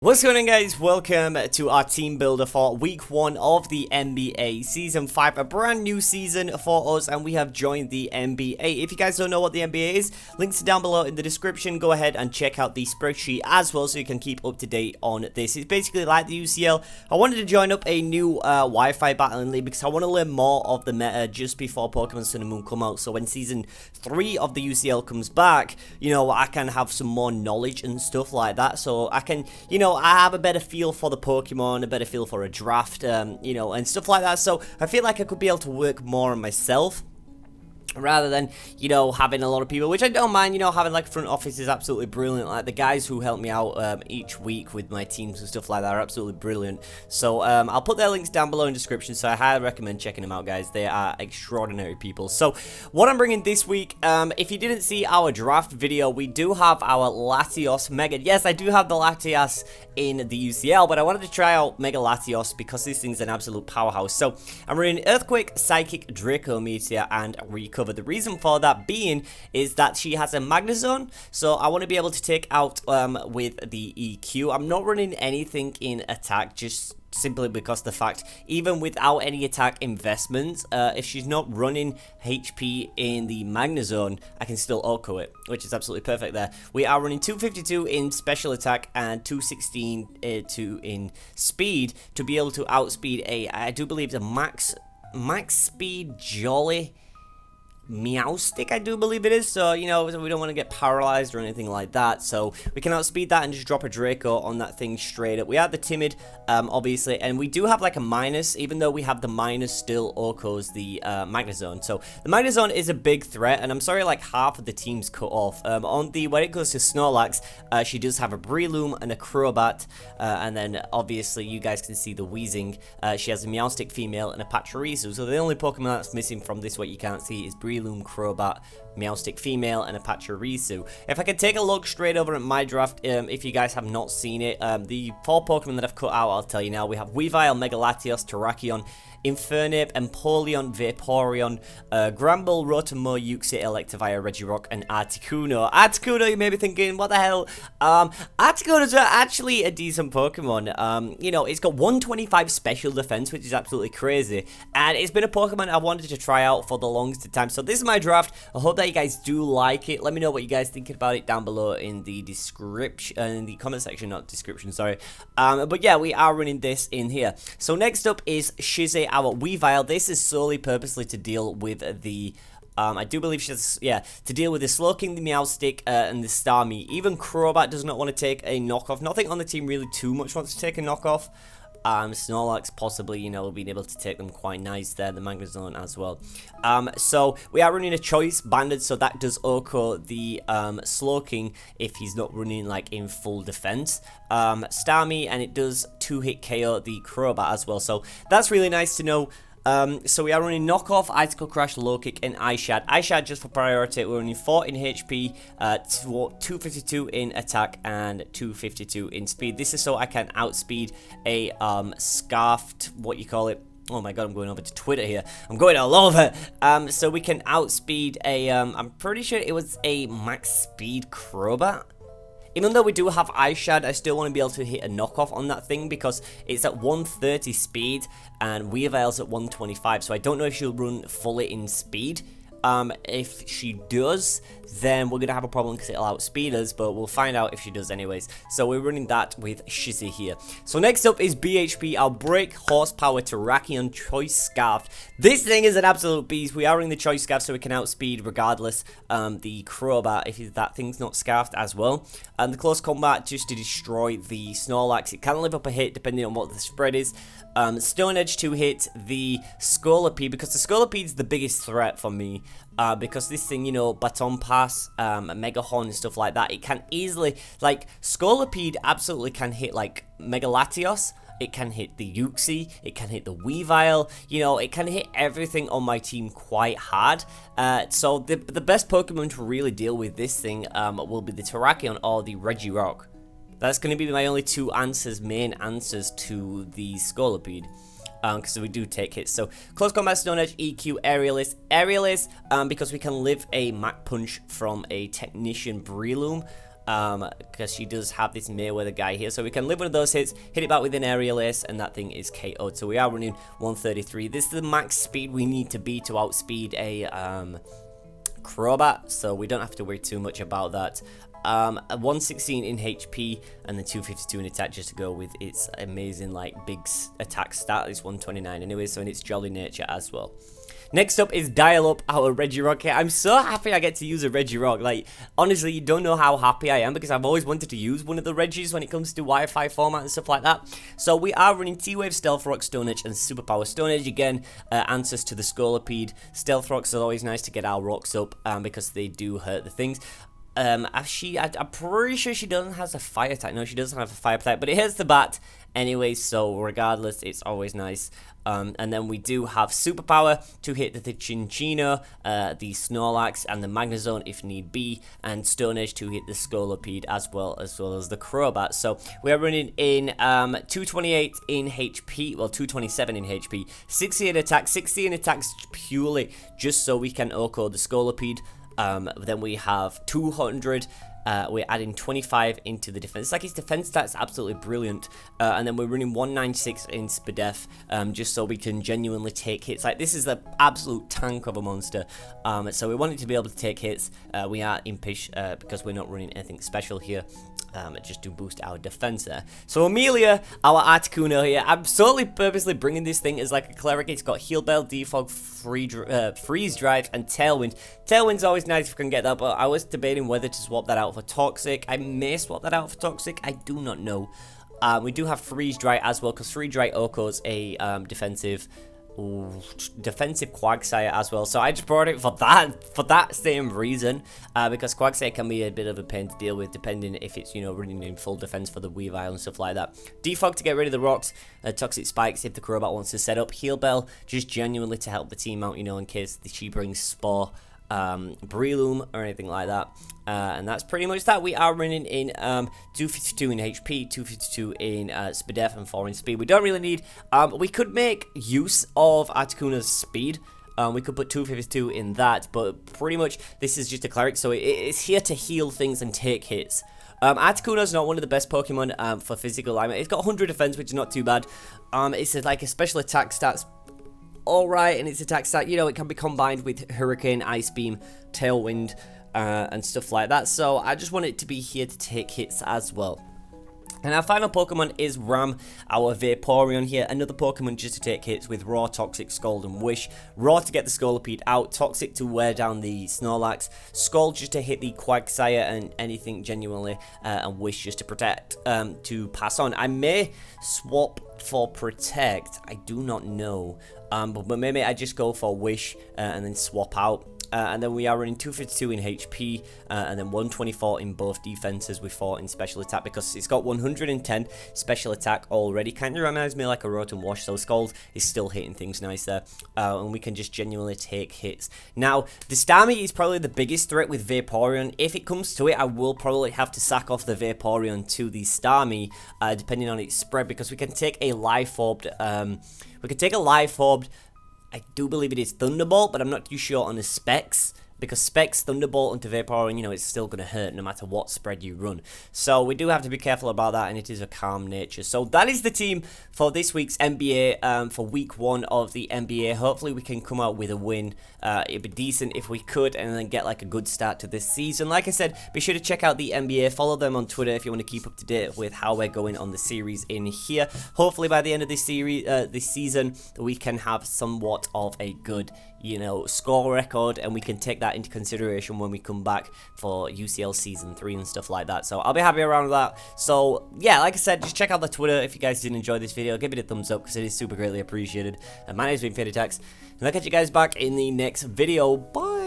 What's going on, guys? Welcome to our team builder for week 1 of the NBA season 5, a brand new season for us, and we have joined the NBA. If you guys don't know what the NBA is, links are down below in the description. Go ahead and check out the spreadsheet as well so you can keep up to date on this. It's basically like the UCL. I wanted to join up a new Wi-Fi battling league because I want to learn more of the meta just before Pokemon Sun and Moon come out, so when season 3 of the UCL comes back, you know, I can have some more knowledge and stuff like that, so I can, you know, I have a better feel for the Pokemon, a better feel for a draft, you know, and stuff like that. So I feel like I could be able to work more on myself rather than, you know, having a lot of people, which I don't mind. You know, having like front office is absolutely brilliant. Like the guys who help me out each week with my teams and stuff like that are absolutely brilliant. So I'll put their links down below in the description, so I highly recommend checking them out, guys. They are extraordinary people. So what I'm bringing this week, if you didn't see our draft video, we do have our Latios Mega. Yes, I do have the Latias in the UCL, but I wanted to try out Mega Latios because this thing's an absolute powerhouse. So I'm running Earthquake, Psychic, Draco Meteor, and Recover. The reason for that being is that she has a Magnezone, so I want to be able to take out with the EQ. I'm not running anything in attack, just simply because the fact, even without any attack investments, if she's not running HP in the Magnezone, I can still OHKO it, which is absolutely perfect there. We are running 252 in special attack and 216 in speed to be able to outspeed I do believe the max speed Jolly Meowstic, I do believe it is. So, you know, we don't want to get paralyzed or anything like that, so we can outspeed that and just drop a Draco on that thing straight up. We are the timid, obviously, and we do have like a minus, even though we have the minus, still OHKOs the Magnezone. So the Magnezone is a big threat, and I'm sorry, like half of the team's cut off. On the, when it goes to Snorlax, she does have a Breloom and a Crobat, and then obviously you guys can see the Weezing. She has a Meowstic female and a Pachirisu, so the only Pokemon that's missing from this, what you can't see, is Breloom, Crobat, Meowstic female, and a Pachirisu. If I can take a look straight over at my draft, if you guys have not seen it, the 4 Pokemon that I've cut out, I'll tell you now. We have Weavile, Mega Latios, Terrakion, Infernape, Empoleon, Vaporeon, Gramble, Rotom, Uxie, Electivire, Regirock, and Articuno. Articuno, you may be thinking, what the hell? Articuno's actually a decent Pokemon. You know, it's got 125 special defense, which is absolutely crazy, and it's been a Pokemon I wanted to try out for the longest time. So this is my draft. I hope that you guys do like it. Let me know what you guys think about it down below in the description, in the comment section, not description, sorry. But yeah, we are running this in here. So next up is Shize, our Weavile. This is solely purposely to deal with the I do believe she's, yeah, to deal with the Slowking, the Meowstic, and the Starmie. Even Crobat does not want to take a knockoff. Nothing on the team really too much wants to take a knockoff. Snorlax possibly, you know, being able to take them quite nice there, the Magnezone as well. So we are running a Choice Banded, so that does OHKO the Slowking if he's not running like in full defense. Starmie, and it does 2-hit KO the Crobat as well, so that's really nice to know. So we are running Knockoff, Icicle Crash, Low Kick, and Ishad. Ishad just for priority. We're running 14 HP, 252 in attack, and 252 in speed. This is so I can outspeed a Scarfed, what you call it. Oh my god, I'm going over to Twitter here. I'm going all over. So we can outspeed a, I'm pretty sure it was a max speed Crobat. Even though we do have Ishad, I still want to be able to hit a knockoff on that thing because it's at 130 speed and Weavile's at 125, so I don't know if she'll run fully in speed. If she does, then we're going to have a problem because it'll outspeed us, but we'll find out if she does anyways. So we're running that with Shizzy here. So next up is BHP, our Break Horsepower Terrakion Choice Scarf. This thing is an absolute beast. We are running the Choice Scarf so we can outspeed regardless the Crobat if that thing's not scarfed as well. And the Close Combat just to destroy the Snorlax. It can live up a hit depending on what the spread is. Stone Edge to hit the Scolipede because the Scolipede's the biggest threat for me. Because this thing, you know, Baton Pass, Mega Horn and stuff like that, it can easily, like, Scolipede absolutely can hit, like, Mega Latios, it can hit the Uxie, it can hit the Weavile, you know, it can hit everything on my team quite hard. So the best Pokemon to really deal with this thing will be the Terrakion or the Regirock. That's going to be my only two answers, main answers to the Scolipede. Because we do take hits. So Close Combat, Stone Edge, EQ, Aerialist, because we can live a Mach Punch from a Technician Breloom. because she does have this Mayweather guy here. So we can live one of those hits, hit it back with an aerial ace, and that thing is KO'd. So we are running 133. This is the max speed we need to be to outspeed a Crobat, so we don't have to worry too much about that. 116 in HP and then 252 in attack, just to go with its amazing like big attack stat. It's 129 anyway, so in its jolly nature as well. Next up is dial up our Regirock here. I'm so happy I get to use a Regirock. Like, honestly, you don't know how happy I am, because I've always wanted to use one of the Regis when it comes to Wi-Fi format and stuff like that. So we are running T-Wave, Stealth Rock, Stone Edge, and Superpower. Stone Edge, again, answers to the Scolipede. Stealth Rocks are always nice to get our rocks up, because they do hurt the things. I'm pretty sure she doesn't have a fire type. No, she doesn't have a fire type, but it hits the bat anyway, so regardless, it's always nice. And then we do have Superpower to hit the Chinchino, the Snorlax, and the Magnezone if need be, and Stone Edge to hit the Scolipede as well as the Crobat. So we are running in 228 in HP, well 227 in HP, 60 in attack, 60 in attacks purely just so we can OHKO the Scolipede. Then we have 200. We're adding 25 into the defense. It's like his defense stats absolutely brilliant. And then we're running 196 in Spadef, just so we can genuinely take hits. Like, this is the absolute tank of a monster. So we want it to be able to take hits. We are impish because we're not running anything special here. Just to boost our defense there. So Amelia, our Articuno here, I'm solely purposely bringing this thing as like a cleric. It's got Heal Bell, Defog, Freeze Drive, and Tailwind. Tailwind's always nice if we can get that, but I was debating whether to swap that out for Toxic. I may swap that out for Toxic. I do not know. We do have Freeze Dry as well, because Freeze Dry OHKO's a defensive Quagsire as well, so I just brought it for that same reason, because Quagsire can be a bit of a pain to deal with depending if it's, you know, running in full defense for the Weavile and stuff like that. Defog to get rid of the rocks, Toxic Spikes if the Crobat wants to set up, Heal Bell just genuinely to help the team out, you know, in case she brings Spore, Breloom or anything like that. And that's pretty much that. We are running in 252 in HP, 252 in Spadef, and 4 in speed. We don't really need, we could make use of Articuno's speed. We could put 252 in that, but pretty much this is just a cleric, so it's here to heal things and take hits. Articuno's not one of the best Pokemon for physical alignment. It's got 100 defense, which is not too bad. It's like a special attack stats alright, and its attack stat, you know, it can be combined with Hurricane, Ice Beam, Tailwind, and stuff like that. So I just want it to be here to take hits as well. And our final Pokemon is Ram, our Vaporeon here. Another Pokemon just to take hits with Raw, Toxic, Scald, and Wish. Raw to get the Scolipede out, Toxic to wear down the Snorlax, Scald just to hit the Quagsire and anything genuinely, and Wish just to protect, to pass on. I may swap for Protect, I do not know, but maybe I just go for Wish and then swap out. And then we are running 252 in HP, and then 124 in both defenses with 4 in special attack, because it's got 110 special attack already. Kind of reminds me like a Rotom Wash, so Scald is still hitting things nice there, and we can just genuinely take hits. Now, the Starmie is probably the biggest threat with Vaporeon. If it comes to it, I will probably have to sack off the Vaporeon to the Starmie, depending on its spread, because we can take a Life Orb, I do believe it is Thunderbolt, but I'm not too sure on the specs, because specs, Thunderbolt into Vaporeon, you know, it's still going to hurt no matter what spread you run. So we do have to be careful about that, and it is a calm nature. So that is the team for this week's NBA, for week 1 of the NBA. Hopefully we can come out with a win. It'd be decent if we could, and then get like a good start to this season. Like I said, be sure to check out the NBA. Follow them on Twitter if you want to keep up to date with how we're going on the series in here. Hopefully by the end of this series, this season, we can have somewhat of a good, you know, score record, and we can take that into consideration when we come back for UCL Season 3 and stuff like that. So I'll be happy around that. So yeah, like I said, just check out the Twitter if you guys did enjoy this video. Give it a thumbs up because it is super greatly appreciated. And my name's been FeintAttacks, and I'll catch you guys back in the next video. Bye!